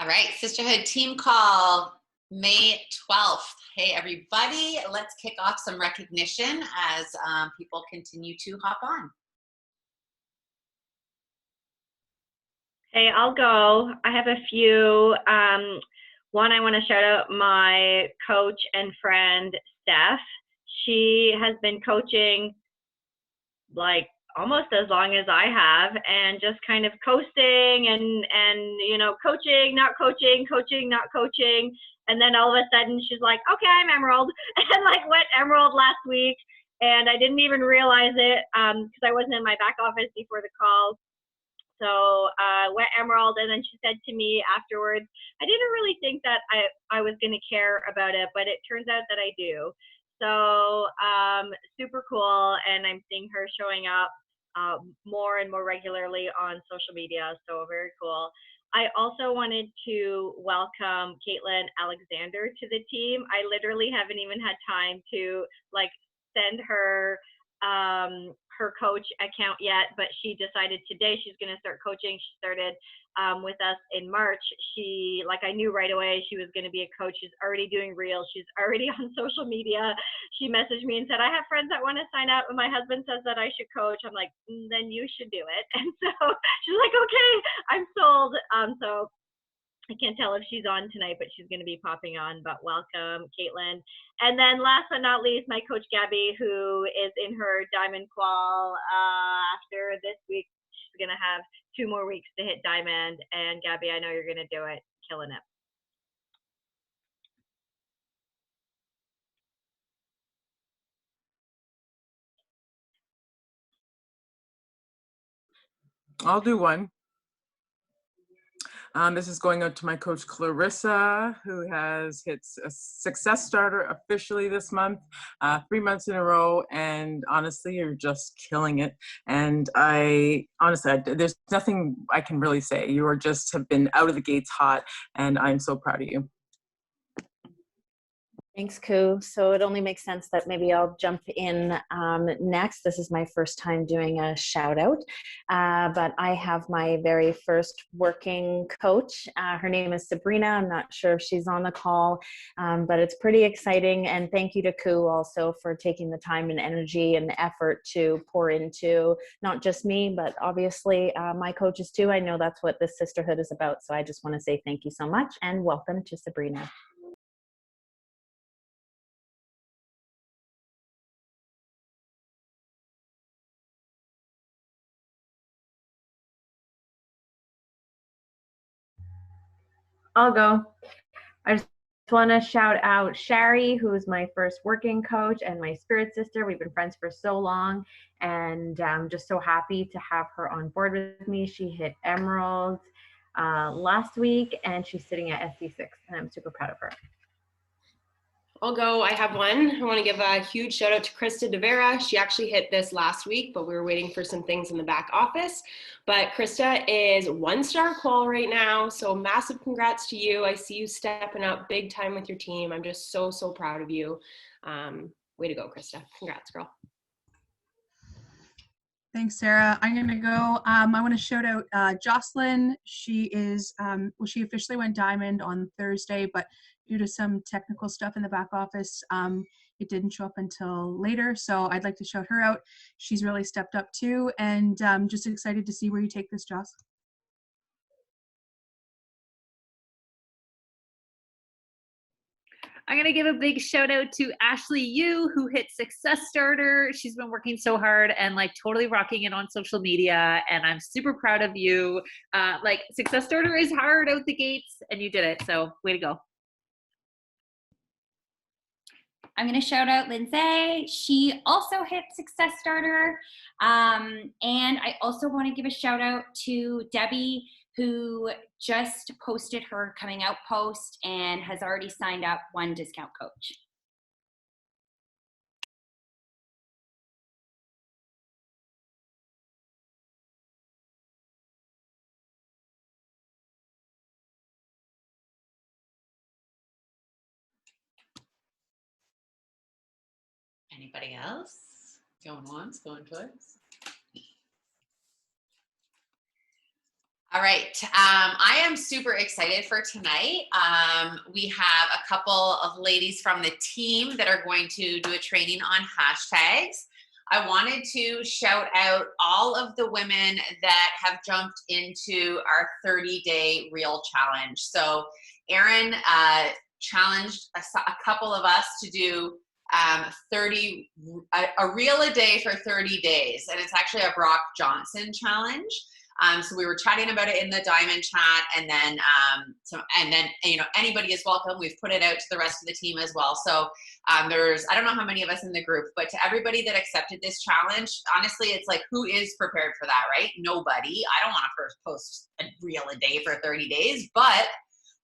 All right, Sisterhood team call, May 12th. Hey, everybody, let's kick off some recognition as people continue to hop on. Hey, I'll go. I have a few. One, I want to shout out my coach and friend, Steph. She has been coaching like almost as long as I have, and just kind of coasting and you know, coaching, not coaching, coaching, not coaching. And then all of a sudden she's like, okay, I'm Emerald, and like went Emerald last week. And I didn't even realize it because I wasn't in my back office before the call. So went Emerald, and then she said to me afterwards, I didn't really think that I was going to care about it, but it turns out that I do. So super cool, and I'm seeing her showing up more and more regularly on social media, so very cool. I also wanted to welcome Caitlin Alexander to the team. I literally haven't even had time to like send her her coach account yet, but she decided today she's going to start coaching. She started with us in March. She, like, I knew right away she was going to be a coach. She's already doing reels. She's already on social media. She messaged me and said, I have friends that want to sign up, and my husband says that I should coach. I'm like, then you should do it. And so she's like, okay, I'm sold. So I can't tell if she's on tonight, but she's going to be popping on. But welcome, Caitlin. And then last but not least, my coach, Gabby, who is in her diamond qual after this week. She's going to have 2 more weeks to hit diamond. And Gabby, I know you're going to do it, killing it. I'll do one. This is going out to my coach, Clarissa, who has hit a success starter officially this month, 3 months in a row. And honestly, you're just killing it. And there's nothing I can really say. You are just have been out of the gates hot, and I'm so proud of you. Thanks, Koo. So it only makes sense that maybe I'll jump in next. This is my first time doing a shout out, but I have my very first working coach. Her name is Sabrina. I'm not sure if she's on the call, but it's pretty exciting. And thank you to Koo also for taking the time and energy and effort to pour into not just me, but obviously my coaches too. I know that's what this sisterhood is about. So I just want to say thank you so much and welcome to Sabrina. I'll go. I just want to shout out Shari, who is my first working coach and my spirit sister. We've been friends for so long, and I'm just so happy to have her on board with me. She hit Emerald last week, and she's sitting at SC6, and I'm super proud of her. I'll go. I have one. I want to give a huge shout out to Krista DeVera. She actually hit this last week, but we were waiting for some things in the back office. But Krista is 1-star qual right now. So massive congrats to you. I see you stepping up big time with your team. I'm just so, so proud of you. Way to go, Krista. Congrats, girl. Thanks, Sarah. I'm going to go. I want to shout out Jocelyn. She is, she officially went diamond on Thursday, but due to some technical stuff in the back office, it didn't show up until later. So I'd like to shout her out. She's really stepped up too, and just excited to see where you take this, Joss. I'm going to give a big shout out to Ashley Yu, who hit Success Starter. She's been working so hard and like totally rocking it on social media. And I'm super proud of you. Like Success Starter is hard out the gates and you did it. So way to go. I'm going to shout out Lindsay. She also hit Success Starter. And I also want to give a shout out to Debbie, who just posted her coming out post and has already signed up 1 discount coach. Anybody else? Going once, going twice? All right. I am super excited for tonight. We have a couple of ladies from the team that are going to do a training on hashtags. I wanted to shout out all of the women that have jumped into our 30-day reel challenge. So Erin challenged a couple of us to do a reel a day for 30 days. And it's actually a Brock Johnson challenge. So we were chatting about it in the Diamond chat, and then you know, anybody is welcome. We've put it out to the rest of the team as well. So there's, I don't know how many of us in the group, but to everybody that accepted this challenge, honestly, it's like, who is prepared for that, right? Nobody. I don't want to post a reel a day for 30 days, but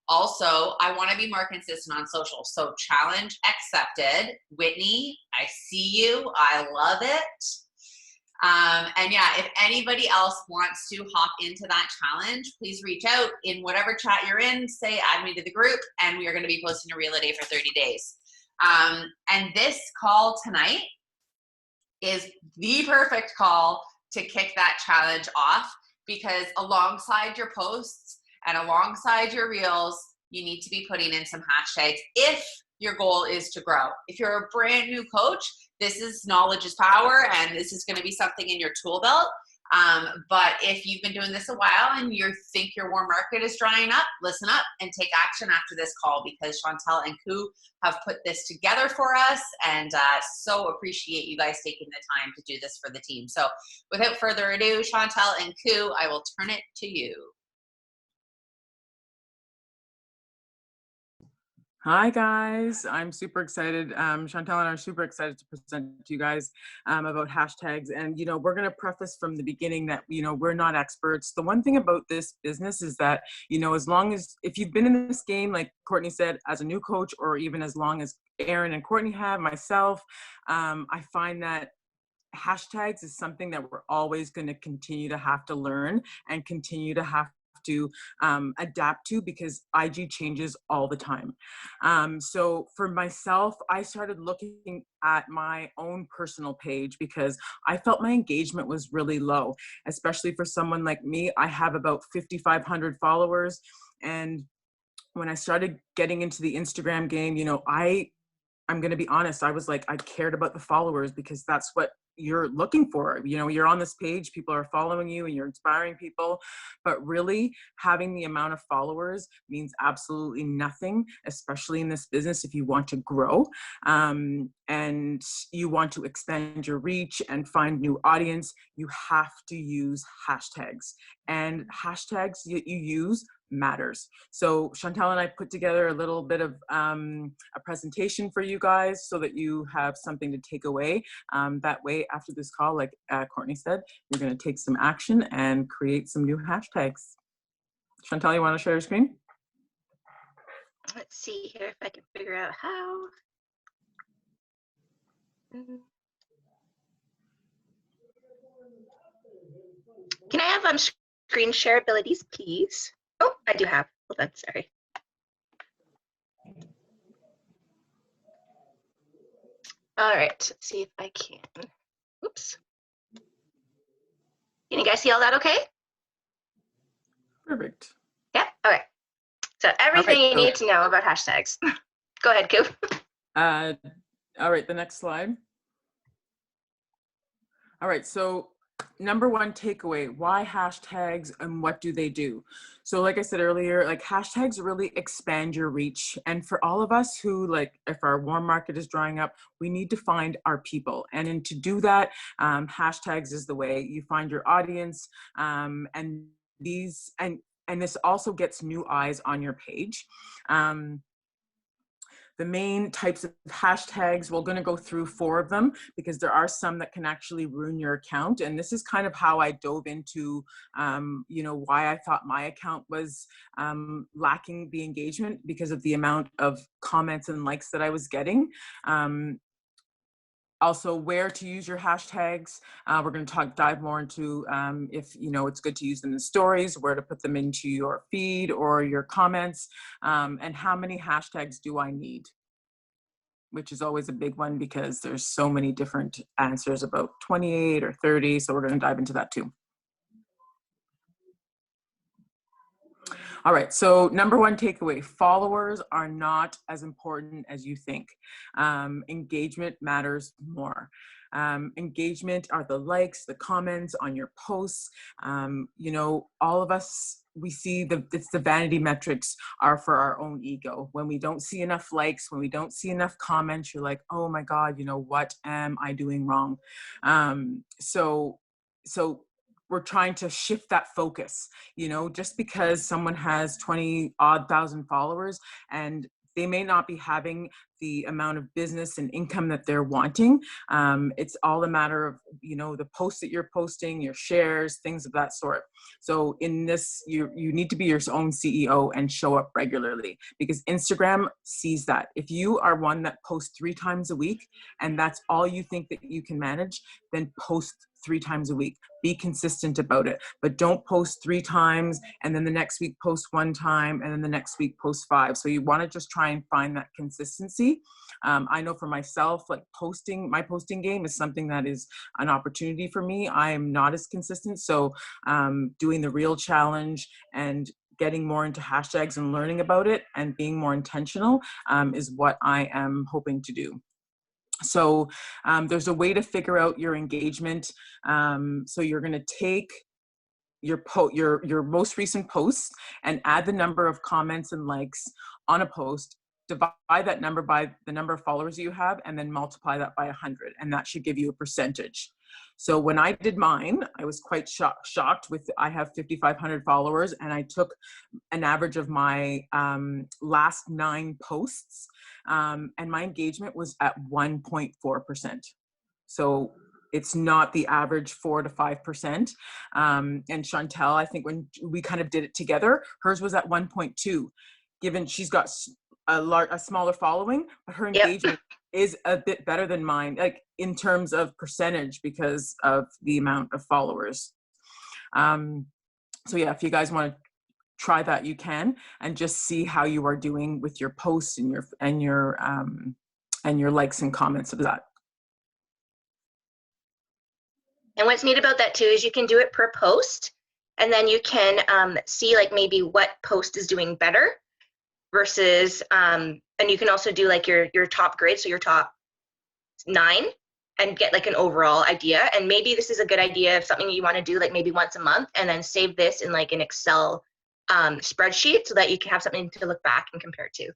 also I want to be more consistent on social. So challenge accepted. Whitney, I see you. I love it. And yeah, if anybody else wants to hop into that challenge, please reach out in whatever chat you're in, say add me to the group, and we are going to be posting a reel a day for 30 days. And this call tonight is the perfect call to kick that challenge off, because alongside your posts and alongside your reels, you need to be putting in some hashtags if your goal is to grow. If you're a brand new coach, this is knowledge is power, and this is going to be something in your tool belt. But if you've been doing this a while and you think your warm market is drying up, listen up and take action after this call, because Chantel and Koo have put this together for us, and so appreciate you guys taking the time to do this for the team. So without further ado, Chantel and Koo, I will turn it to you. Hi guys, I'm super excited. Chantel and I are super excited to present to you guys about hashtags. And, you know, we're going to preface from the beginning that, you know, we're not experts. The one thing about this business is that, you know, as long as, if you've been in this game, like Courtney said, as a new coach, or even as long as Erin and Courtney have, myself, I find that hashtags is something that we're always going to continue to have to learn and continue to have to adapt to, because IG changes all the time. So for myself, I started looking at my own personal page because I felt my engagement was really low, especially for someone like me. I have about 5,500 followers. And when I started getting into the Instagram game, you know, I'm going to be honest, I was like, I cared about the followers because that's what you're looking for. You know, you're on this page, people are following you and you're inspiring people, but really having the amount of followers means absolutely nothing, especially in this business. If you want to grow and you want to expand your reach and find new audience, you have to use hashtags, and hashtags that you use matters. So Chantel and I put together a little bit of a presentation for you guys so that you have something to take away. That way, after this call, like Courtney said, you're going to take some action and create some new hashtags. Chantel, you want to share your screen? Let's see here if I can figure out how. Can I have screen share abilities, please? Oh, I do have. Hold on, sorry. All right, let's see if I can. Oops. Can you guys see all that okay? Perfect. Yeah, okay. So everything you need to know about hashtags. Go ahead, Koo. All right, the next slide. All right, so number one takeaway, why hashtags and what do they do? So like I said earlier, like hashtags really expand your reach. And for all of us who, like, if our warm market is drying up, we need to find our people. To do that, hashtags is the way you find your audience. And this also gets new eyes on your page. The main types of hashtags, we're going to go through 4 of them because there are some that can actually ruin your account. And this is kind of how I dove into, you know, why I thought my account was lacking the engagement, because of the amount of comments and likes that I was getting. Also, where to use your hashtags. We're going to dive more into if, you know, it's good to use them in stories, where to put them into your feed or your comments, and how many hashtags do I need, which is always a big one because there's so many different answers, about 28 or 30. So we're going to dive into that too. All right, so number one takeaway, followers are not as important as you think. Engagement matters more. Engagement are the likes, the comments on your posts. You know, all of us, we see it's the vanity metrics are for our own ego. When we don't see enough likes, when we don't see enough comments, you're like, oh my God, you know, what am I doing wrong? So we're trying to shift that focus, you know, just because someone has 20 odd thousand followers and they may not be having the amount of business and income that they're wanting. It's all a matter of, you know, the posts that you're posting, your shares, things of that sort. So in this, you need to be your own CEO and show up regularly, because Instagram sees that. If you are one that posts 3 times a week and that's all you think that you can manage, then post 3 times a week. Be consistent about it, but don't post 3 times and then the next week post 1 time and then the next week post 5. So you want to just try and find that consistency. I know for myself, like my posting game is something that is an opportunity for me. I am not as consistent. So doing the reel challenge and getting more into hashtags and learning about it and being more intentional is what I am hoping to do. So there's a way to figure out your engagement. So you're going to take your most recent posts and add the number of comments and likes on a post, divide that number by the number of followers you have, and then multiply that by 100, and that should give you a percentage. So when I did mine, I was quite shocked with, I have 5,500 followers, and I took an average of my last 9 posts, and my engagement was at 1.4%. So it's not the average 4 to 5%. And Chantel, I think when we kind of did it together, hers was at 1.2, given she's got a smaller following, but her engagement is a bit better than mine, like in terms of percentage, because of the amount of followers. So yeah, if you guys want to try that, you can, and just see how you are doing with your posts and your likes and comments of that. And what's neat about that too is you can do it per post, and then you can see like maybe what post is doing better versus, and you can also do like your top grade, so your top 9, and get like an overall idea. And maybe this is a good idea of something you want to do like maybe once a month, and then save this in like an Excel spreadsheet so that you can have something to look back and compare to.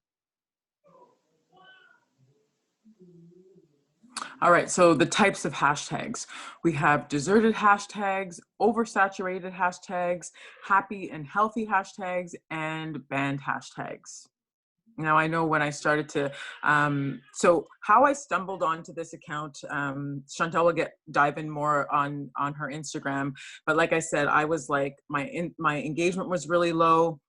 All right, so the types of hashtags. We have deserted hashtags, oversaturated hashtags, happy and healthy hashtags, and banned hashtags. Now, I know when I started to, so how I stumbled onto this account, Chantel will dive in more on her Instagram, but like I said, I was like, my engagement was really low.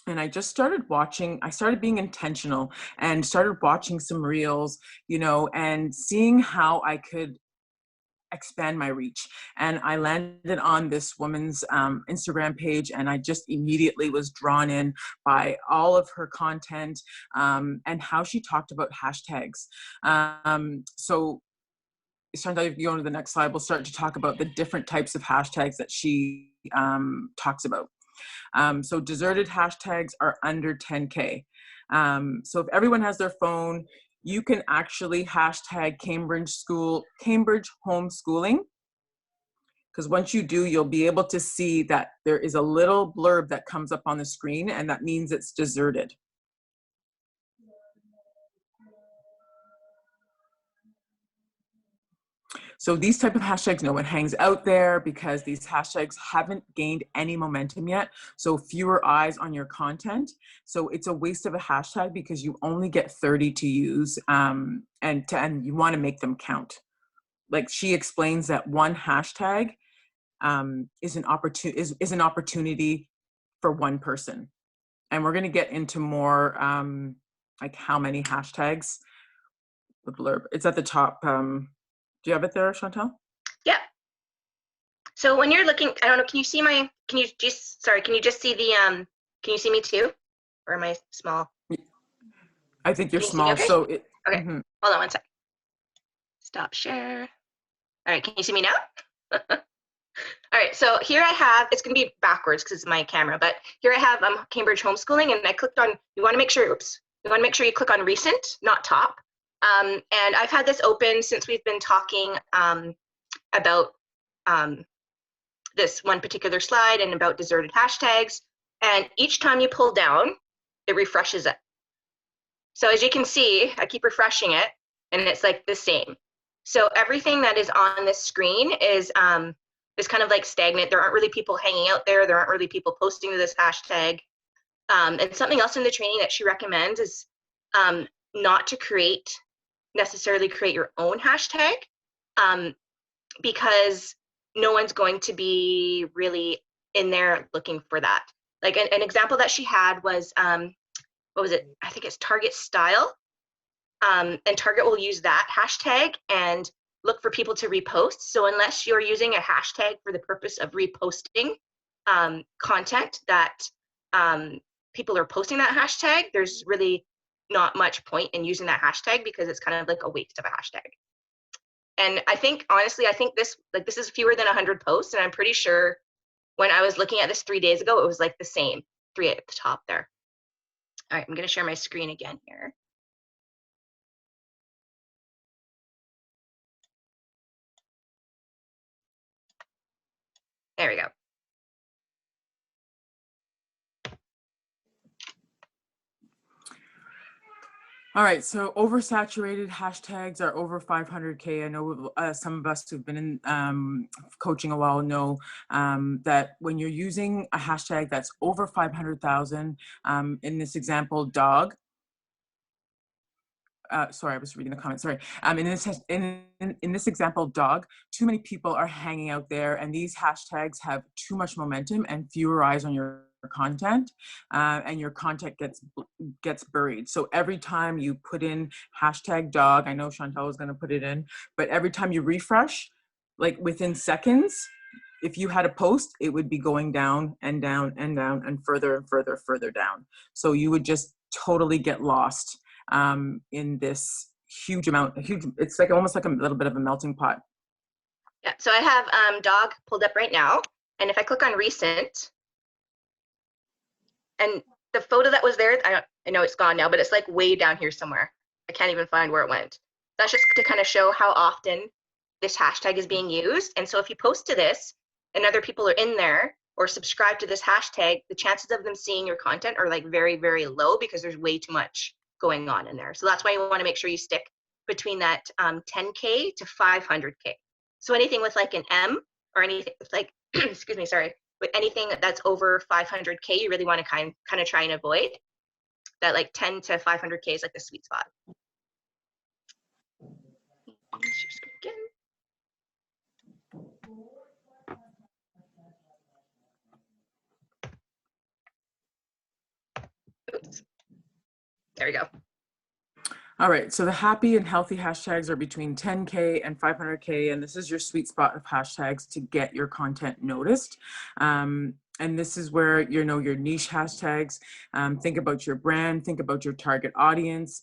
And I just started watching, I started being intentional and started watching some reels, you know, and seeing how I could expand my reach. And I landed on this woman's Instagram page, and I just immediately was drawn in by all of her content and how she talked about hashtags. So Chantal, if you go on to the next slide, we'll start to talk about the different types of hashtags that she talks about. So deserted hashtags are under 10K. So if everyone has their phone, you can actually hashtag Cambridge homeschooling, because once you do, you'll be able to see that there is a little blurb that comes up on the screen, and that means it's deserted. So these type of hashtags, no one hangs out there because these hashtags haven't gained any momentum yet. So fewer eyes on your content. So it's a waste of a hashtag because you only get 30 to use, and you want to make them count. Like she explains that one hashtag is an opportunity for one person. And we're going to get into more like how many hashtags, the blurb. It's at the top. Do you have it there, Chantel? Yeah. So when you're looking, I don't know, can you just see the, can you see me too? Or am I small? I think you're small, okay? so Okay, hold on one sec. Stop share. All right, can you see me now? All right, so here I have, it's going to be backwards because it's my camera, but here I have Cambridge homeschooling, and I clicked on, you want to make sure, you want to make sure you click on recent, not top. And I've had this open since we've been talking about this one particular slide and about deserted hashtags. And each time you pull down, it refreshes it. So as you can see, I keep refreshing it, and it's like the same. So everything that is on this screen is kind of like stagnant. There aren't really people hanging out there. There aren't really people posting to this hashtag. And something else in the training that she recommends is not to necessarily create your own hashtag, because no one's going to be really in there looking for that. Like an example that she had was, what was it? I think it's Target style. And Target will use that hashtag and look for people to repost. So unless you're using a hashtag for the purpose of reposting content that people are posting that hashtag, there's really not much point in using that hashtag because it's kind of like a waste of a hashtag. And I think, honestly, I think this is fewer than 100 posts, and I'm pretty sure when I was looking at this 3 days ago, it was like the same, 3 at the top there. All right, I'm gonna share my screen again here. There we go. All right, so oversaturated hashtags are over 500K. I know some of us who've been in coaching a while know that when you're using a hashtag that's over 500,000, in this example, dog. Sorry, I was reading the comments, sorry. In this example, dog, too many people are hanging out there, and these hashtags have too much momentum and fewer eyes on your content, and your content gets buried. So every time you put in hashtag dog, I know Chantel was gonna put it in, but every time you refresh, like within seconds, if you had a post, it would be going down and down and down and further down. So you would just totally get lost in this huge amount, it's like almost like a little bit of a melting pot. Yeah, so I have dog pulled up right now, and if I click on recent, and the photo that was there, I know it's gone now, but it's like way down here somewhere. I can't even find where it went. That's just to kind of show how often this hashtag is being used. And so if you post to this and other people are in there or subscribe to this hashtag, the chances of them seeing your content are like very, very low because there's way too much going on in there. So that's why you want to make sure you stick between that 10K to 500K. So anything with like an M or anything with like, excuse me, sorry, with anything that's over 500K, you really want to kind of try and avoid that. Like 10 to 500K is like the sweet spot. Oops. There we go. All right, so the happy and healthy hashtags are between 10K and 500K, and this is your sweet spot of hashtags to get your content noticed. And this is where, you know, your niche hashtags, think about your brand, think about your target audience,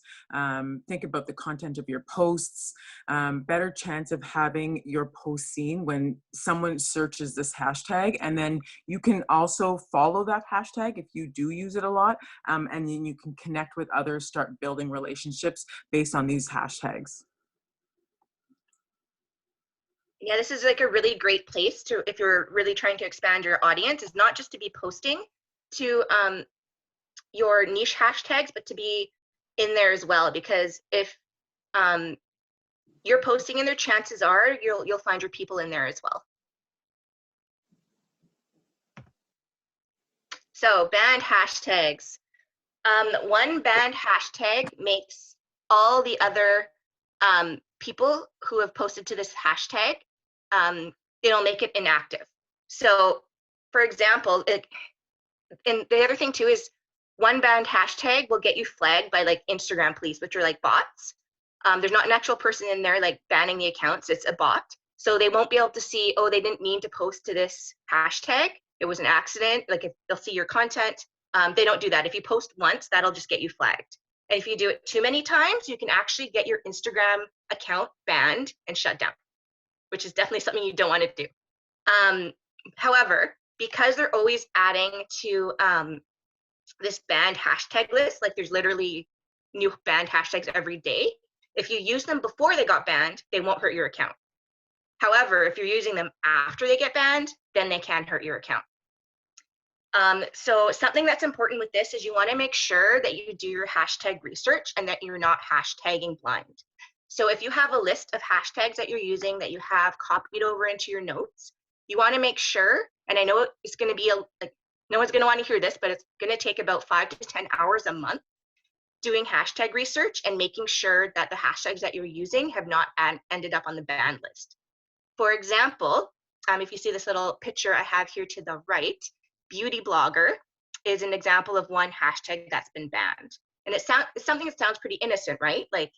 think about the content of your posts, better chance of having your post seen when someone searches this hashtag. And then you can also follow that hashtag if you do use it a lot, and then you can connect with others, start building relationships based on these hashtags. Yeah, this is like a really great place to, if you're really trying to expand your audience, is not just to be posting to your niche hashtags, but to be in there as well. Because if you're posting in there, chances are you'll find your people in there as well. So banned hashtags. One banned hashtag makes all the other people who have posted to this hashtag, it'll make it inactive. So for example, and the other thing too is one banned hashtag will get you flagged by like Instagram police, which are like bots. There's not an actual person in there like banning the accounts, it's a bot. So they won't be able to see, oh, they didn't mean to post to this hashtag, it was an accident. Like if they'll see your content, they don't do that. If you post once, that'll just get you flagged. And if you do it too many times, you can actually get your Instagram account banned and shut down, which is definitely something you don't want to do. However, because they're always adding to this banned hashtag list, like there's literally new banned hashtags every day, if you use them before they got banned, they won't hurt your account. However, if you're using them after they get banned, then they can hurt your account. So something that's important with this is you want to make sure that you do your hashtag research and that you're not hashtagging blind. So if you have a list of hashtags that you're using that you have copied over into your notes, you want to make sure, and I know it's going to be like, no one's going to want to hear this, but it's going to take about 5 to 10 hours a month doing hashtag research and making sure that the hashtags that you're using have not ended up on the ban list. For example, if you see this little picture I have here to the right, beauty blogger is an example of one hashtag that's been banned. And it's something that sounds pretty innocent, right? Like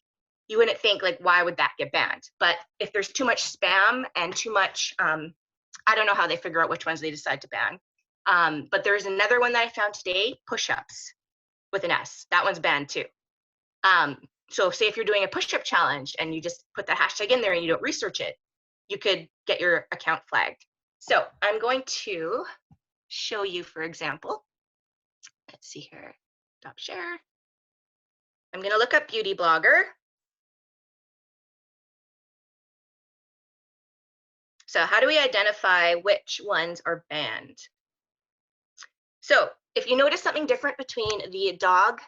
you wouldn't think like, why would that get banned? But if there's too much spam and too much, I don't know how they figure out which ones they decide to ban. But there's another one that I found today, push-ups with an S. That one's banned too. So say if you're doing a push-up challenge and you just put the hashtag in there and you don't research it, you could get your account flagged. So I'm going to show you, for example, let's see here, stop share. I'm going to look up beauty blogger. So how do we identify which ones are banned? So if you notice something different between the dog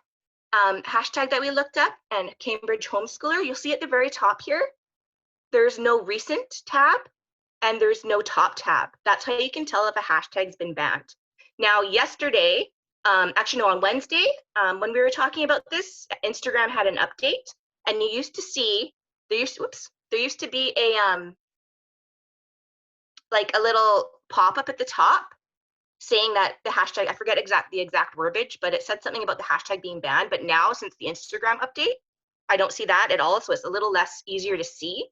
hashtag that we looked up and Cambridge homeschooler, you'll see at the very top here, there's no recent tab and there's no top tab. That's how you can tell if a hashtag's been banned. Now, yesterday, actually no, on Wednesday, when we were talking about this, Instagram had an update, and you used to see, there used to be a like a little pop-up at the top saying that the hashtag, I forget the exact verbiage, but it said something about the hashtag being banned. But now, since the Instagram update, I don't see that at all, so it's a little less easier to see.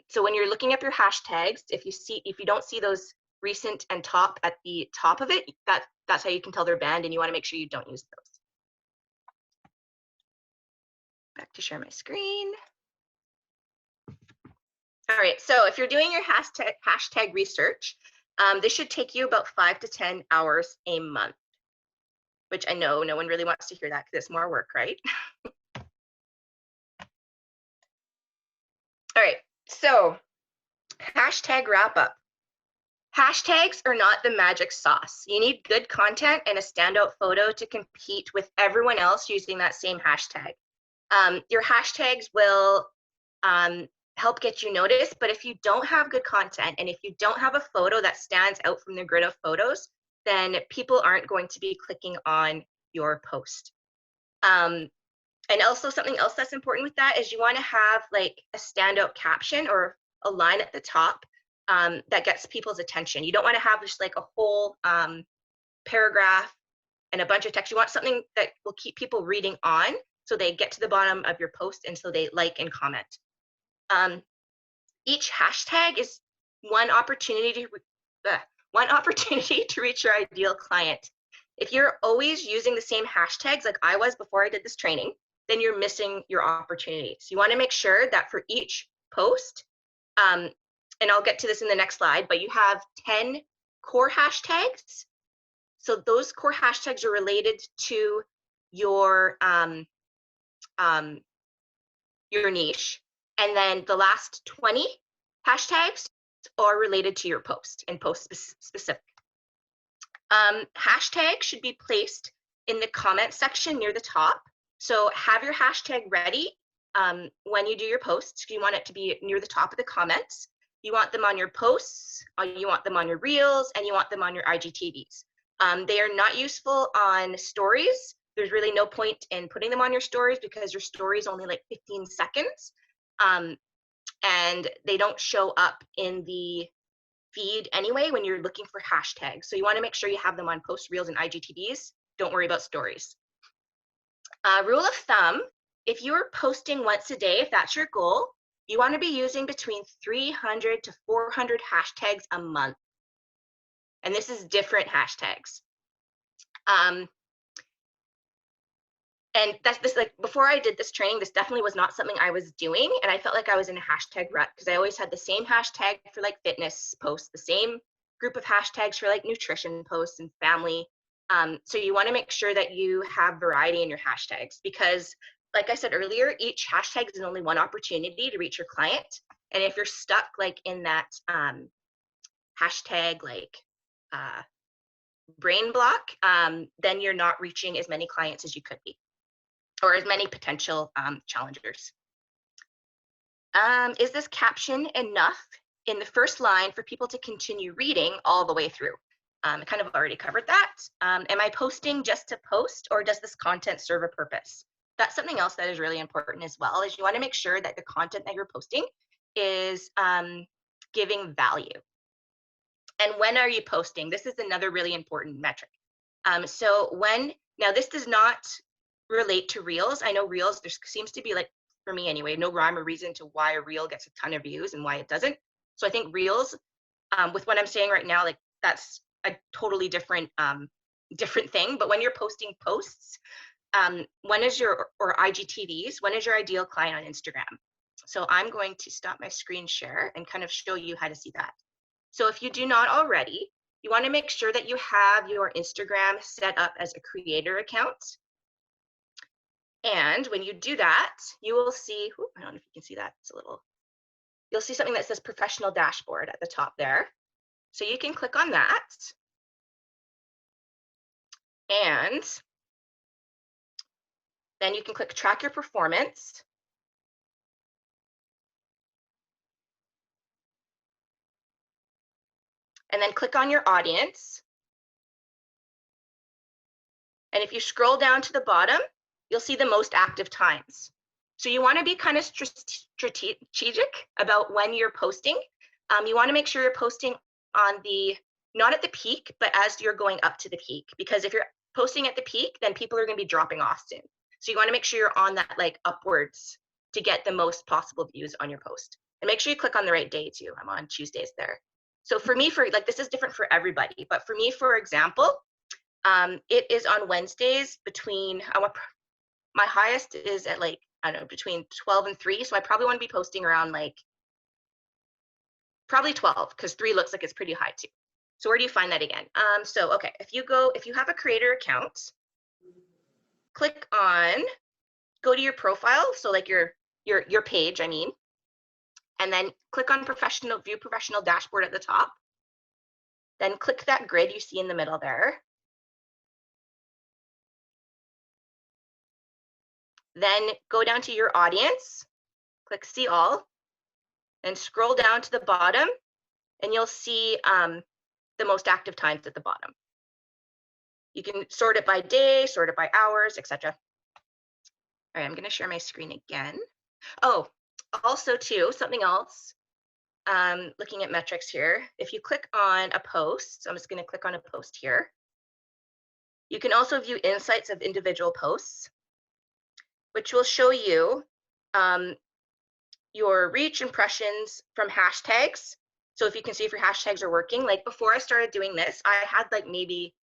So when you're looking up your hashtags, if you don't see those recent and top at the top of it, that's how you can tell they're banned, and you want to make sure you don't use those. Back to share my screen. All right, so if you're doing your hashtag research, this should take you about 5 to 10 hours a month, which I know no one really wants to hear that because it's more work, right? All right, so hashtag wrap up. Hashtags are not the magic sauce. You need good content and a standout photo to compete with everyone else using that same hashtag. Your hashtags will help get you noticed, but if you don't have good content and if you don't have a photo that stands out from the grid of photos, then people aren't going to be clicking on your post. And also something else that's important with that is you want to have like a standout caption or a line at the top that gets people's attention. You don't want to have just like a whole paragraph and a bunch of text. You want something that will keep people reading on so they get to the bottom of your post and so they like and comment. Each hashtag is one opportunity to reach your ideal client. If you're always using the same hashtags like I was before I did this training, then you're missing your opportunities. You want to make sure that for each post, and I'll get to this in the next slide, but you have 10 core hashtags. So those core hashtags are related to your niche. And then the last 20 hashtags are related to your post and post specific. Hashtags should be placed in the comment section near the top. So have your hashtag ready when you do your posts. You want it to be near the top of the comments. You want them on your posts, you want them on your reels, and you want them on your IGTVs. They are not useful on stories. There's really no point in putting them on your stories because your story is only like 15 seconds. And they don't show up in the feed anyway when you're looking for hashtags. So you want to make sure you have them on post, reels, and IGTVs. Don't worry about stories. Rule of thumb, if you're posting once a day, if that's your goal, you want to be using between 300 to 400 hashtags a month. And this is different hashtags. And that's this, like, before I did this training, this definitely was not something I was doing. And I felt like I was in a hashtag rut because I always had the same hashtag for like fitness posts, the same group of hashtags for like nutrition posts and family. So you want to make sure that you have variety in your hashtags because, like I said earlier, each hashtag is only one opportunity to reach your client. And if you're stuck like in that hashtag like brain block, then you're not reaching as many clients as you could be, or as many potential challengers. Is this caption enough in the first line for people to continue reading all the way through? I kind of already covered that. Am I posting just to post, or does this content serve a purpose? That's something else that is really important as well, is you want to make sure that the content that you're posting is giving value. And when are you posting? This is another really important metric. Now this does not relate to Reels. I know Reels, there seems to be, like, for me anyway, no rhyme or reason to why a Reel gets a ton of views and why it doesn't. So I think Reels, with what I'm saying right now, like, that's a totally different thing. But when you're posting posts, when is your, or IGTVs, when is your ideal client on Instagram? So I'm going to stop my screen share and kind of show you how to see that. So if you do not already, you want to make sure that you have your Instagram set up as a creator account. And when you do that, you will see, I don't know if you can see that, it's a little, you'll see something that says professional dashboard at the top there. So you can click on that. And then you can click track your performance. And then click on your audience. And if you scroll down to the bottom, you'll see the most active times. So you want to be kind of strategic about when you're posting. You want to make sure you're posting on the, not at the peak, but as you're going up to the peak. Because if you're posting at the peak, then people are going to be dropping off soon. So you want to make sure you're on that, like, upwards to get the most possible views on your post. And make sure you click on the right day too. I'm on Tuesdays there. So for me, this is different for everybody, but for me, for example, it is on Wednesdays between, my highest is at, like, I don't know, between 12 and 3. So I probably want to be posting around, like, probably 12, because 3 looks like it's pretty high too. So where do you find that again? So, okay, if you have a creator account, click on, go to your profile. So like your page, I mean, and then click on view professional dashboard at the top. Then click that grid you see in the middle there. Then go down to your audience, click see all, and scroll down to the bottom, and you'll see the most active times at the bottom. You can sort it by day, sort it by hours, etc. All right, I'm going to share my screen again. Oh, also too, something else, looking at metrics here, if you click on a post, so I'm just going to click on a post here. You can also view insights of individual posts, which will show you your reach impressions from hashtags. So if you can see if your hashtags are working, like before I started doing this, I had like maybe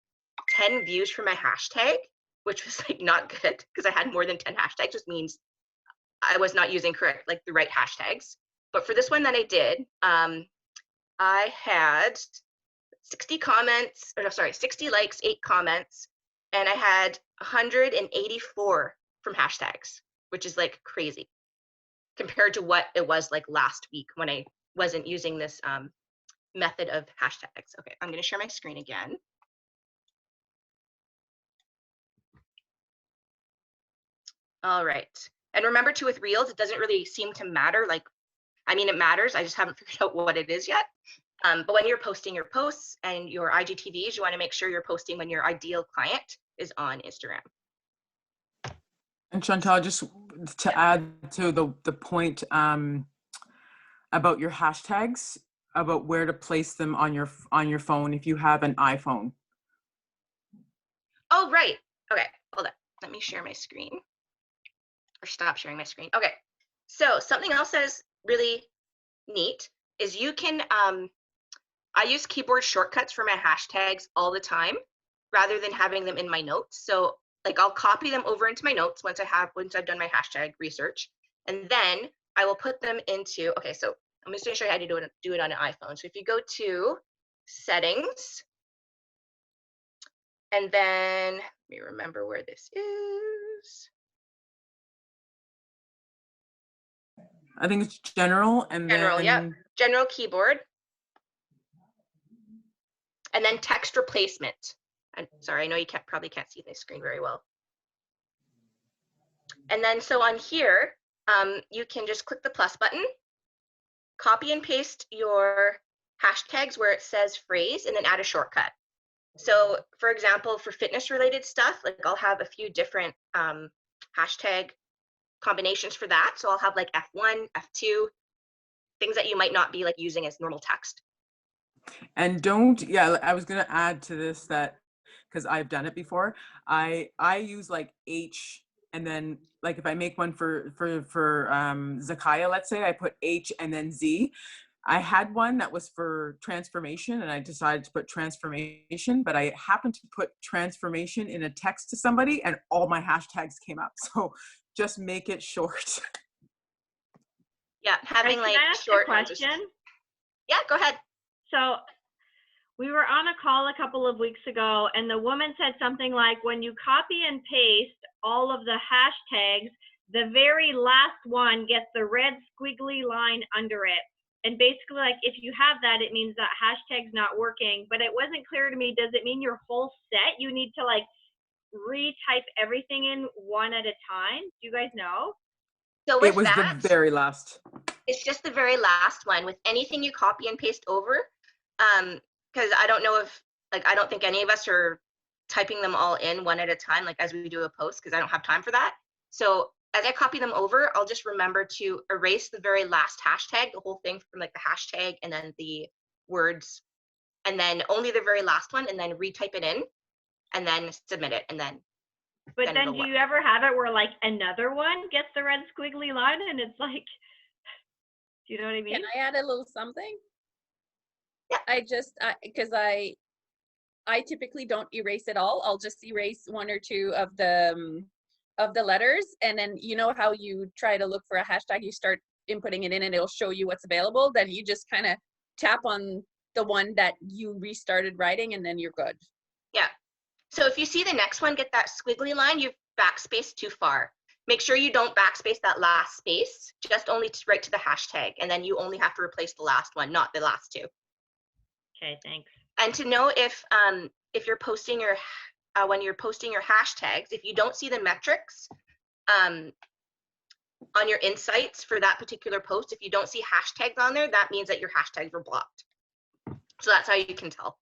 10 views for my hashtag, which was like not good because I had more than 10 hashtags, which means I was not using the right hashtags. But for this one that I did, I had 60 comments, 60 likes, 8 comments, and I had 184 from hashtags, which is like crazy compared to what it was like last week when I wasn't using this method of hashtags. Okay, I'm gonna share my screen again. All right, and remember too, with Reels, it doesn't really seem to matter. Like, I mean, it matters. I just haven't figured out what it is yet. But when you're posting your posts and your IGTVs, you want to make sure you're posting when your ideal client is on Instagram. And Chantel, just to add to the point about your hashtags, about where to place them on your phone if you have an iPhone. Oh, right. Okay, hold on. Let me share my screen. Or stop sharing my screen. Okay, so something else that is really neat is you can, I use keyboard shortcuts for my hashtags all the time rather than having them in my notes. So like I'll copy them over into my notes once I've done my hashtag research, and then I will put them into, okay, so I'm just gonna show you how to do it on an iPhone. So if you go to settings, and then let me remember where this is. I think it's general, and General, then yeah. General keyboard. And then text replacement. I'm sorry, I know you probably can't see my screen very well. And then so on here, you can just click the plus button, copy and paste your hashtags where it says phrase, and then add a shortcut. So for example, for fitness related stuff, like I'll have a few different hashtag combinations for that. So I'll have like F1, F2, things that you might not be like using as normal text. and don't, yeah, I was gonna add to this that, because I've done it before, I use like H, and then like if I make one for Zakaya, let's say, I put H and then Z. I had one that was for transformation, and I decided to put transformation, but I happened to put transformation in a text to somebody, and all my hashtags came up. So just make it short. Yeah, having Can like I ask short a question? Yeah, go ahead. So we were on a call a couple of weeks ago, and the woman said something like, when you copy and paste all of the hashtags, the very last one gets the red squiggly line under it. And basically, like, if you have that, it means that hashtag's not working. But it wasn't clear to me, does it mean your whole set? You need to, like, retype everything in one at a time? Do you guys know? So with It was that, the very last. it's just the very last one. With anything you copy and paste over, because I don't know if, like, I don't think any of us are typing them all in one at a time, like as we do a post, because I don't have time for that. So as I copy them over, I'll just remember to erase the very last hashtag, the whole thing from like the hashtag and then the words, and then only the very last one, and then retype it in, and then submit it, and then. But then do you ever have it where like another one gets the red squiggly line and it's like, do you know what I mean? Can I add a little something? Yeah. Because I typically don't erase it all. I'll just erase one or two of the letters, and then you know how you try to look for a hashtag, you start inputting it in and it'll show you what's available. Then you just kind of tap on the one that you restarted writing, and then you're good. Yeah. So if you see the next one get that squiggly line, you've backspaced too far. Make sure you don't backspace that last space, just only to write to the hashtag, and then you only have to replace the last one, not the last two. Okay, thanks. And to know if you're posting your when you're posting your hashtags, if you don't see the metrics on your insights for that particular post, if you don't see hashtags on there, that means that your hashtags were blocked. So that's how you can tell.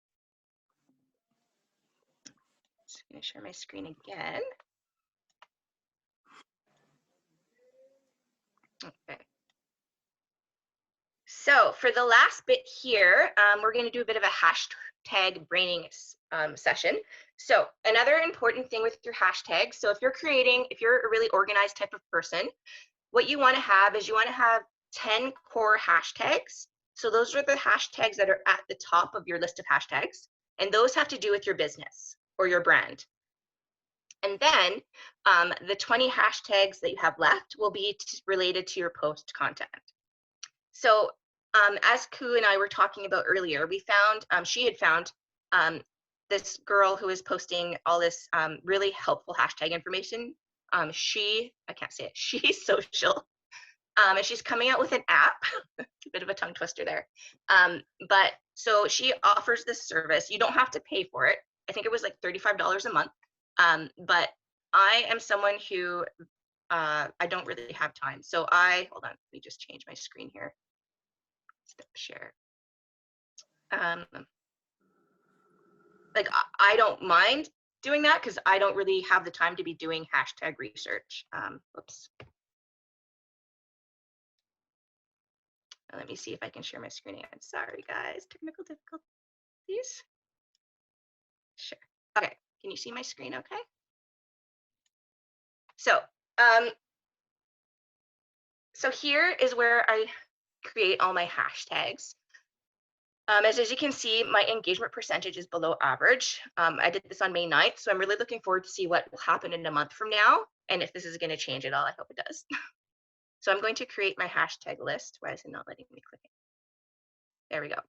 Just gonna share my screen again. Okay. So for the last bit here, we're going to do a bit of a hashtag braining session. So another important thing with your hashtags, so if you're a really organized type of person, what you want to have is you want to have 10 core hashtags. So those are the hashtags that are at the top of your list of hashtags, and those have to do with your business or your brand. And then the 20 hashtags that you have left will be related to your post content. So as Ku and I were talking about earlier, we found, she had found this girl who is posting all this really helpful hashtag information. I can't say it, She's Social. And she's coming out with an app, a bit of a tongue twister there. But so she offers this service. You don't have to pay for it. I think it was like $35 a month. But I am someone who, I don't really have time. So hold on, let me just change my screen here. Step share. Like I don't mind doing that because I don't really have the time to be doing hashtag research. Whoops. Let me see if I can share my screen again. Sorry guys, technical difficulties. Sure. Okay, can you see my screen okay? So here is where I create all my hashtags. As you can see, my engagement percentage is below average. I did this on May 9th, so I'm really looking forward to see what will happen in a month from now, and if this is going to change at all. I hope it does. So I'm going to create my hashtag list. Why is it not letting me click it? There we go.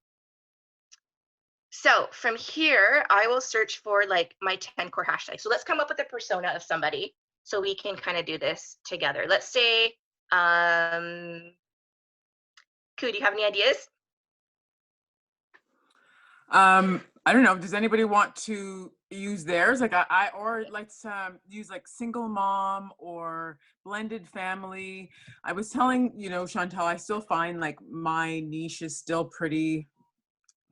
So from here, I will search for like my 10 core hashtags. So let's come up with a persona of somebody so we can kind of do this together. Let's say, Ku, do you have any ideas? I don't know. Does anybody want to use theirs? Like or let's use like single mom or blended family. I was telling, you know, Chantel, I still find like my niche is still pretty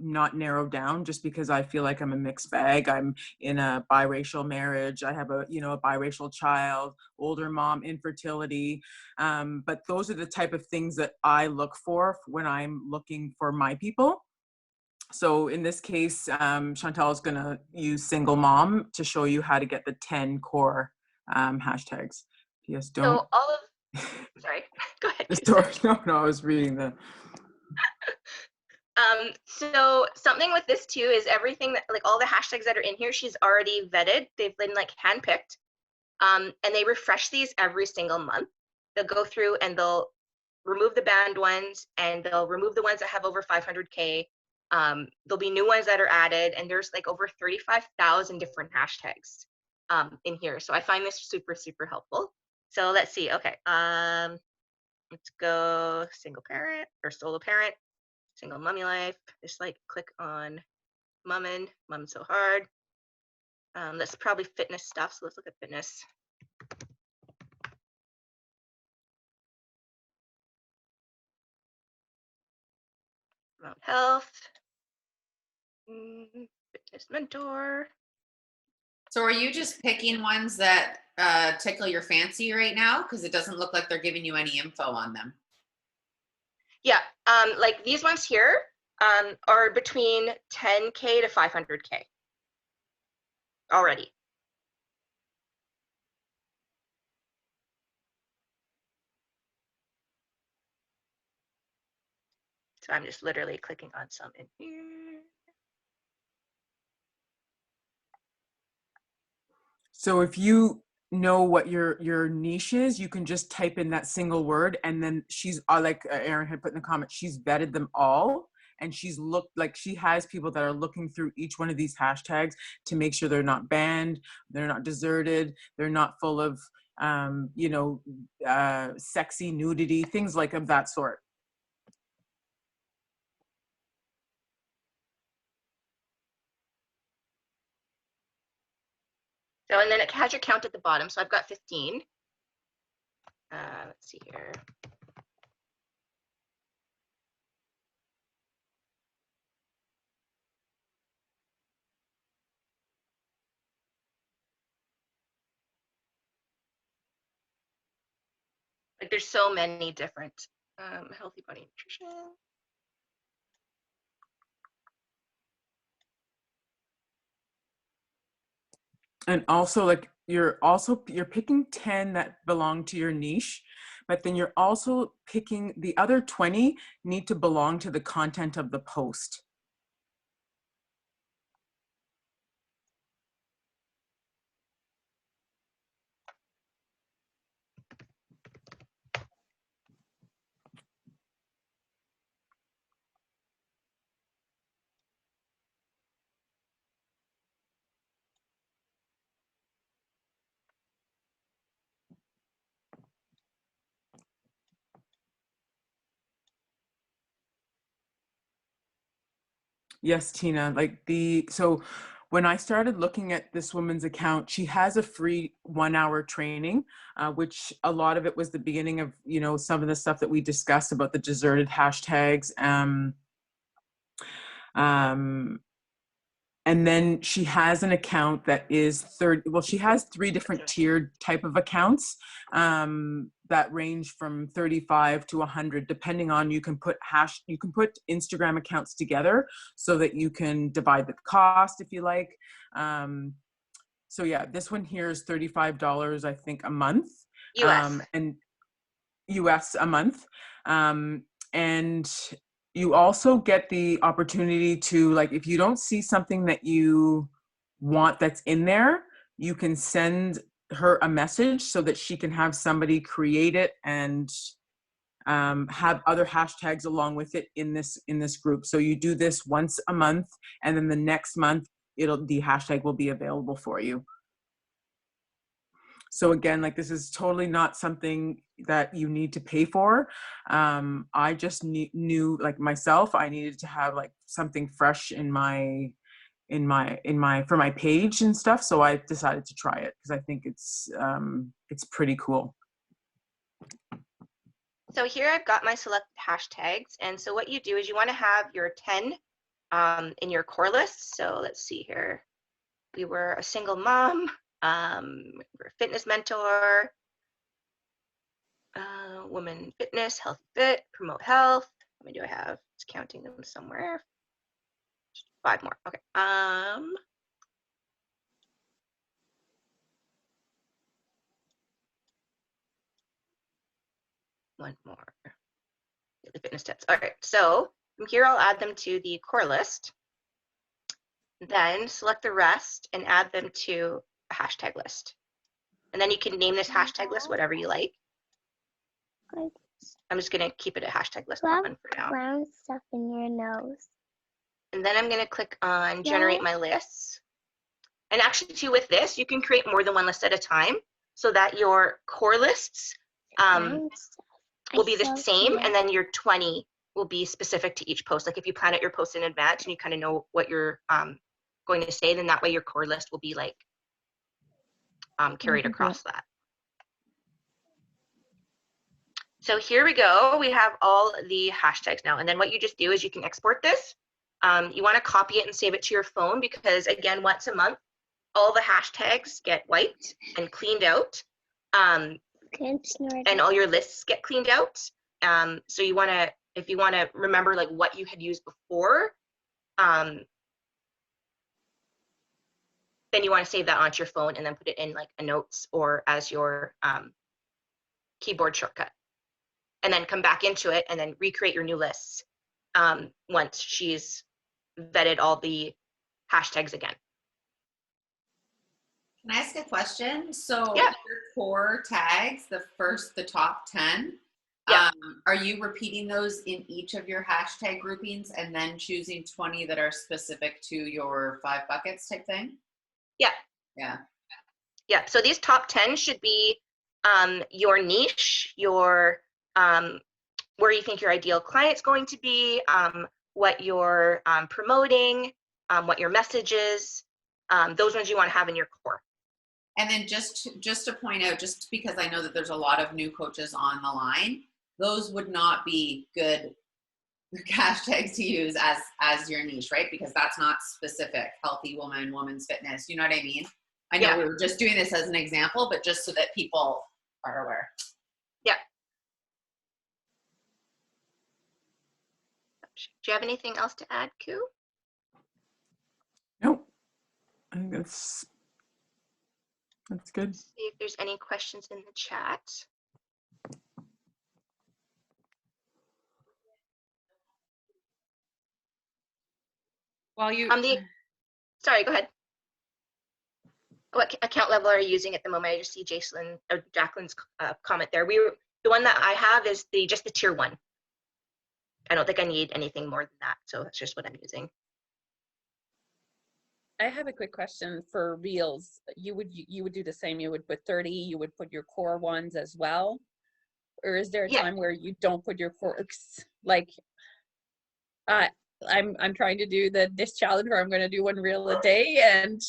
not narrowed down, just because I feel like I'm a mixed bag. I'm in a biracial marriage. I have a, you know, a biracial child, older mom, infertility. But those are the type of things that I look for when I'm looking for my people. So in this case, Chantel is going to use single mom to show you how to get the 10 core hashtags. Yes, don't. So all of, sorry, go ahead. No, I was reading the. So something with this too is everything that, like all the hashtags that are in here, she's already vetted. They've been like handpicked, and they refresh these every single month. They'll go through and they'll remove the banned ones, and they'll remove the ones that have over 500K. There'll be new ones that are added, and there's like over 35,000 different hashtags in here. So I find this super, super helpful. So let's see. Okay, let's go single parent or solo parent, single mummy life. Just like click on mummin so hard. That's probably fitness stuff. So let's look at fitness. Health. Fitness mentor. So are you just picking ones that tickle your fancy right now? Because it doesn't look like they're giving you any info on them. Yeah, like these ones here are between 10K to 500K already. So I'm just literally clicking on some in here. So if you know what your niche is, you can just type in that single word, and then she's like Erin had put in the comments, she's vetted them all, and she's looked like she has people that are looking through each one of these hashtags to make sure they're not banned, they're not deserted, they're not full of you know, sexy nudity, things like of that sort. So, and then it has your count at the bottom. So I've got 15. Let's see here. Like there's so many different healthy body nutrition. And also like you're picking 10 that belong to your niche, but then you're also picking the other 20 need to belong to the content of the post. Yes, Tina, like so when I started looking at this woman's account, she has a free 1-hour training, which a lot of it was the beginning of, you know, some of the stuff that we discussed about the deserted hashtags. And then she has an account that is she has 3 different tiered type of accounts that range from 35 to 100, depending on, you can put Instagram accounts together so that you can divide the cost if you like. So yeah, this one here is $35, I think, a month. US. And US a month. And you also get the opportunity to, like, if you don't see something that you want that's in there, you can send her a message so that she can have somebody create it and have other hashtags along with it in this group. So you do this once a month, and then the next month the hashtag will be available for you. So again, like, this is totally not something that you need to pay for. I just knew, like, myself, I needed to have like something fresh in my for my page and stuff. So I decided to try it because I think it's pretty cool. So here I've got my selected hashtags. And so what you do is you want to have your 10 in your core list. So let's see here. We were a single mom, we're a fitness mentor, woman fitness, healthy fit, promote health. How many do I have? It's counting them somewhere. 5 more. Okay. One more. The fitness tips. All right. So from here, I'll add them to the core list. Then select the rest and add them to a hashtag list. And then you can name this hashtag list whatever you like. I'm just going to keep it a hashtag list one for now. Brown stuff in your nose. And then I'm going to click on generate my lists. And actually, too, with this, you can create more than one list at a time so that your core lists will be the same, and then your 20 will be specific to each post. Like if you plan out your post in advance and you kind of know what you're going to say, then that way your core list will be like carried across that. So here we go. We have all the hashtags now. And then what you just do is you can export this. You want to copy it and save it to your phone because, again, once a month, all the hashtags get wiped and cleaned out. And all your lists get cleaned out. So you want to, if you want to remember like what you had used before, then you want to save that onto your phone and then put it in like a notes or as your keyboard shortcut. And then come back into it and then recreate your new lists once she's vetted all the hashtags again. Can I ask a question? So yeah. Your core tags, the top 10, are you repeating those in each of your hashtag groupings and then choosing 20 that are specific to your 5 buckets type thing? Yeah. Yeah. Yeah. So these top 10 should be your niche, your where you think your ideal client's going to be, what you're promoting, what your message is. Those ones you want to have in your core. And then just to point out, just because I know that there's a lot of new coaches on the line, those would not be good hashtags to use as your niche, right? Because that's not specific. Healthy woman, woman's fitness. You know what I mean? I know we were just doing this as an example, but just so that people are aware. Yeah. Do you have anything else to add, Koo? Nope. I think that's good. See if there's any questions in the chat. While you sorry, go ahead. What account level are you using at the moment? I just see Jacqueline's comment there. The one that I have is just the tier 1. I don't think I need anything more than that, so that's just what I'm using. I have a quick question for Reels. You would do the same. You would put 30. You would put your core ones as well, or is there a time where you don't put your core? Like, I'm trying to do this challenge where I'm going to do 1 reel a day, and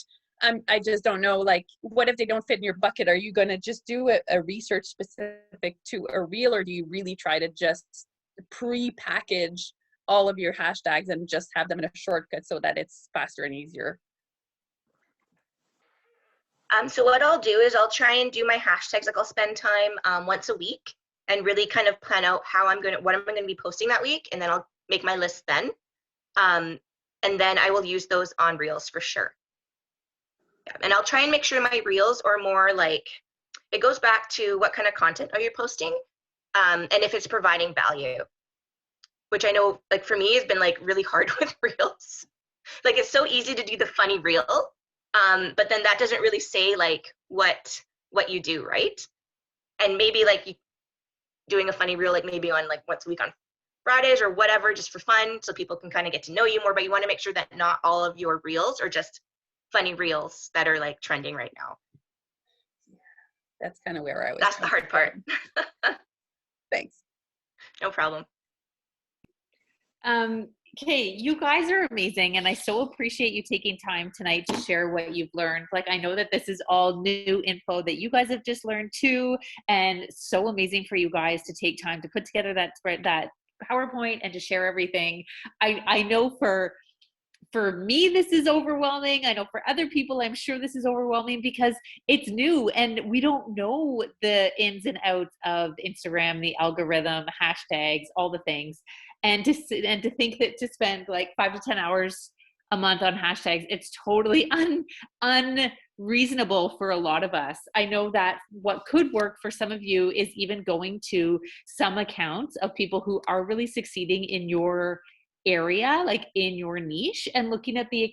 I just don't know. Like, what if they don't fit in your bucket? Are you going to just do a research specific to a reel, or do you really try to just pre-package all of your hashtags and just have them in a shortcut so that it's faster and easier? So what I'll do is I'll try and do my hashtags. Like I'll spend time once a week and really kind of plan out what I'm going to be posting that week, and then I'll make my list then. And then I will use those on Reels for sure. Yeah. And I'll try and make sure my Reels are more like, it goes back to what kind of content are you posting, and if it's providing value. which I know like for me has been like really hard with reels. Like it's so easy to do the funny reel, but then that doesn't really say like what you do, right? And maybe like doing a funny reel like maybe on like once a week on Fridays or whatever, just for fun, so people can kind of get to know you more. But you want to make sure that not all of your reels are just funny reels that are like trending right now. That's kind of where I was. That's the hard part. Thanks. No problem. Okay, you guys are amazing, and I so appreciate you taking time tonight to share what you've learned. Like, I know that this is all new info that you guys have just learned too, and so amazing for you guys to take time to put together that PowerPoint and to share everything. I know for me, this is overwhelming. I know for other people, I'm sure this is overwhelming because it's new and we don't know the ins and outs of Instagram, the algorithm, hashtags, all the things. And to think that to spend like 5 to 10 hours a month on hashtags, it's totally unreasonable for a lot of us. I know that what could work for some of you is even going to some accounts of people who are really succeeding in your area, like in your niche, and looking at the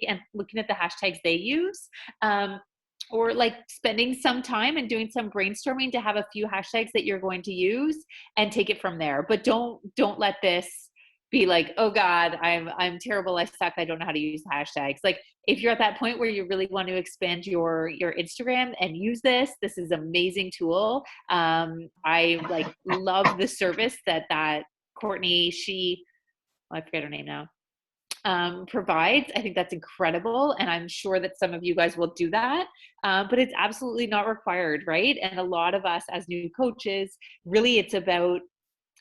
hashtags they use, or like spending some time and doing some brainstorming to have a few hashtags that you're going to use and take it from there. But don't let this be like, oh God, I'm terrible, I suck, I don't know how to use hashtags. Like if you're at that point where you really want to expand your Instagram and use this is an amazing tool. I like love the service that Courtney, I forget her name now, provides. I think that's incredible. And I'm sure that some of you guys will do that, but it's absolutely not required, right? And a lot of us as new coaches, really it's about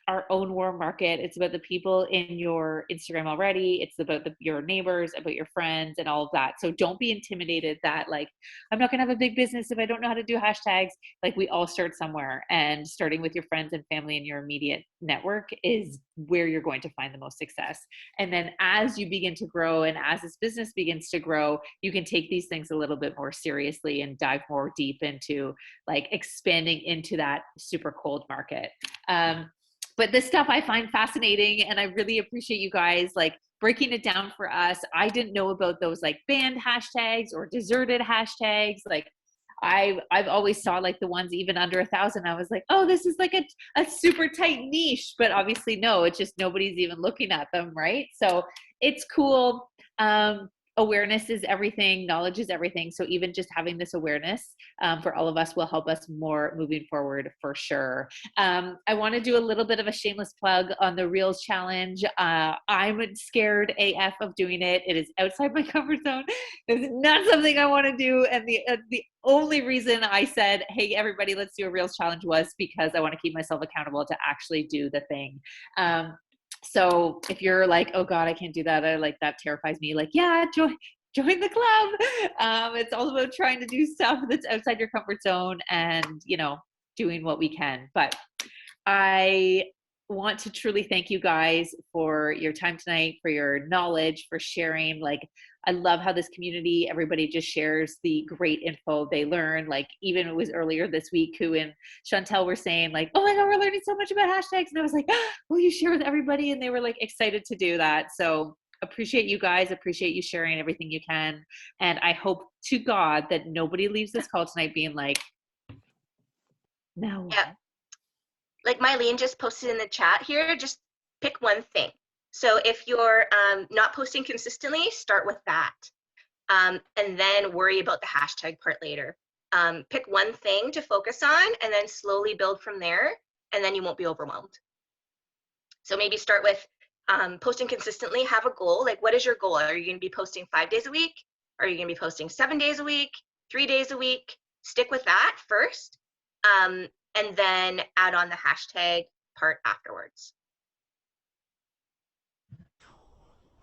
our own warm market. It's about the people in your Instagram already. It's about your neighbors, about your friends and all of that. So don't be intimidated that like, I'm not gonna have a big business if I don't know how to do hashtags. Like we all start somewhere, and starting with your friends and family and your immediate network is where you're going to find the most success. And then as you begin to grow and as this business begins to grow, you can take these things a little bit more seriously and dive more deep into like expanding into that super cold market. But this stuff I find fascinating, and I really appreciate you guys like breaking it down for us. I didn't know about those like banned hashtags or deserted hashtags. Like I've always saw like the ones even under 1,000. I was like, oh, this is like a super tight niche, but obviously no, it's just nobody's even looking at them, right? So it's cool. Awareness is everything. Knowledge is everything. So even just having this awareness for all of us will help us more moving forward for sure. I want to do a little bit of a shameless plug on the Reels Challenge. I'm scared AF of doing it. It is outside my comfort zone. It's not something I want to do. And the only reason I said, hey, everybody, let's do a Reels Challenge was because I want to keep myself accountable to actually do the thing. So if you're like, oh God, I can't do that, that terrifies me, like, yeah, join the club. It's all about trying to do stuff that's outside your comfort zone and, doing what we can. But I want to truly thank you guys for your time tonight, for your knowledge, for sharing. Like, I love how this community, everybody just shares the great info they learn. Like, even it was earlier this week, who and Chantel were saying like, oh my God, we're learning so much about hashtags. And I was like, oh, will you share with everybody? And they were like excited to do that. So appreciate you guys, appreciate you sharing everything you can. And I hope to God that nobody leaves this call tonight being like, no. Yeah. Like Mylene just posted in the chat here, just pick one thing. So if you're not posting consistently, start with that. And then worry about the hashtag part later. Pick one thing to focus on and then slowly build from there, and then you won't be overwhelmed. So maybe start with posting consistently, have a goal. Like, what is your goal? Are you gonna be posting 5 days a week? Are you gonna be posting 7 days a week, 3 days a week? Stick with that first, and then add on the hashtag part afterwards.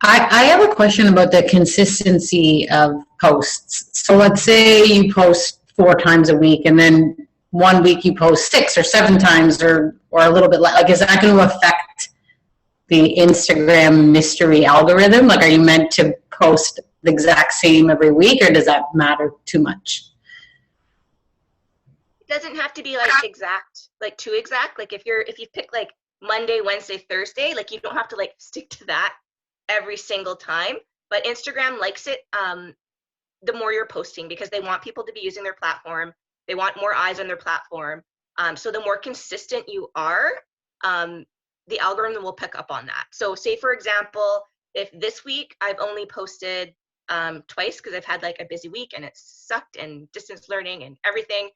I have a question about the consistency of posts. So let's say you post 4 times a week, and then one week you post 6 or 7 times, or a little bit less. Like, is that going to affect the Instagram mystery algorithm? Like, are you meant to post the exact same every week, or does that matter too much? It doesn't have to be like exact, like too exact. Like if you pick like Monday, Wednesday, Thursday. Like you don't have to like stick to that every single time, but Instagram likes it the more you're posting, because they want people to be using their platform. They want more eyes on their platform. So the more consistent you are, the algorithm will pick up on that. So say for example, if this week I've only posted twice because I've had like a busy week and it sucked and distance learning and everything.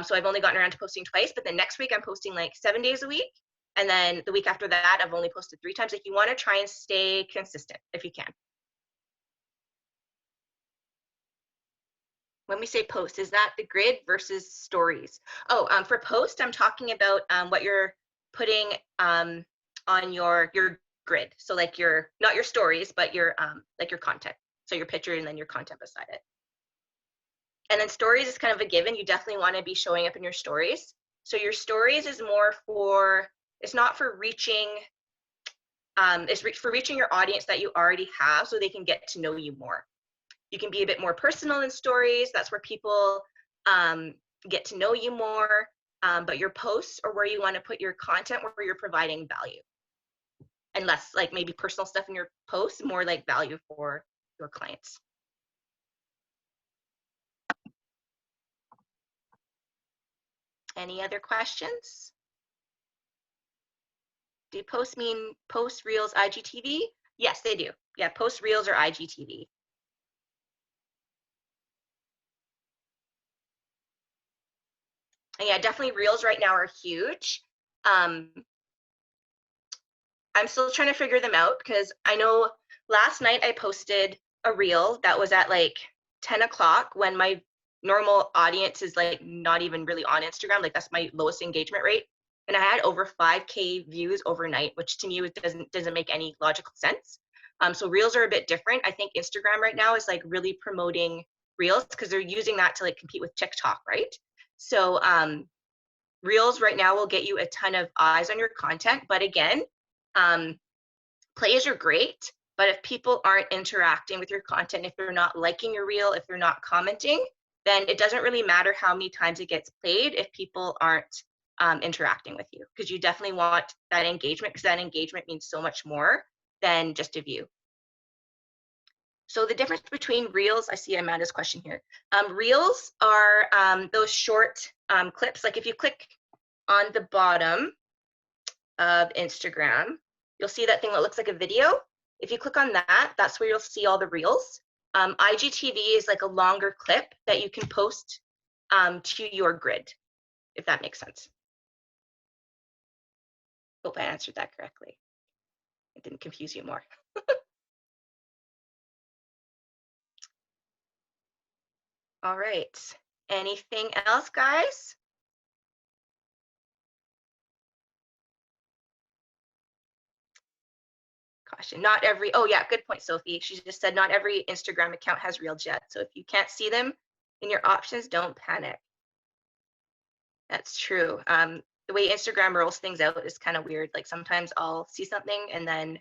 So I've only gotten around to posting twice, but then next week I'm posting like 7 days a week. And then the week after that, I've only posted 3 times. Like you want to try and stay consistent if you can. When we say post, is that the grid versus stories? Oh, for post, I'm talking about what you're putting on your grid. So like your, not your stories, but your like your content. So your picture and then your content beside it. And then stories is kind of a given. You definitely want to be showing up in your stories. So your stories is more for, it's not for reaching, it's for reaching your audience that you already have so they can get to know you more. You can be a bit more personal in stories. That's where people get to know you more. But your posts are where you want to put your content, where you're providing value. And less like maybe personal stuff in your posts, more like value for your clients. Any other questions? Do posts mean post, reels, IGTV? Yes, they do. Yeah, post, reels, or IGTV. And yeah, definitely reels right now are huge. I'm still trying to figure them out because I know last night I posted a reel that was at like 10 o'clock when my normal audience is like not even really on Instagram. Like that's my lowest engagement rate. And I had over 5K views overnight, which to me doesn't make any logical sense. So reels are a bit different. I think Instagram right now is like really promoting reels because they're using that to like compete with TikTok, right? So reels right now will get you a ton of eyes on your content. But again, plays are great, but if people aren't interacting with your content, if they're not liking your reel, if they're not commenting, then it doesn't really matter how many times it gets played if people aren't interacting with you, because you definitely want that engagement, because that engagement means so much more than just a view. So the difference between reels, I see Amanda's question here. Reels are those short clips. Like if you click on the bottom of Instagram, you'll see that thing that looks like a video. If you click on that, that's where you'll see all the reels. IGTV is like a longer clip that you can post to your grid, if that makes sense. Hope I answered that correctly. It didn't confuse you more. All right. Anything else, guys? Caution, not every, oh yeah, good point, Sophie. She just said not every Instagram account has reels yet. So if you can't see them in your options, don't panic. That's true. The way Instagram rolls things out is kind of weird. Like sometimes I'll see something and then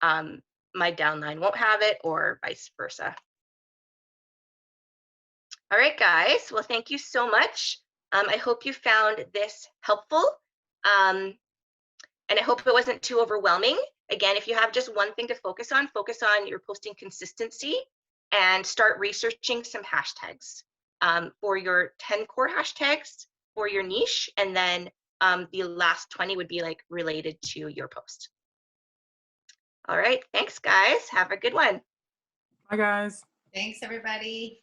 my downline won't have it, or vice versa. All right, guys. Well, thank you so much. I hope you found this helpful. And I hope it wasn't too overwhelming. Again, if you have just one thing to focus on your posting consistency and start researching some hashtags for your 10 core hashtags for your niche. And then the last 20 would be like related to your post. All right. Thanks, guys. Have a good one. Bye, guys. Thanks, everybody.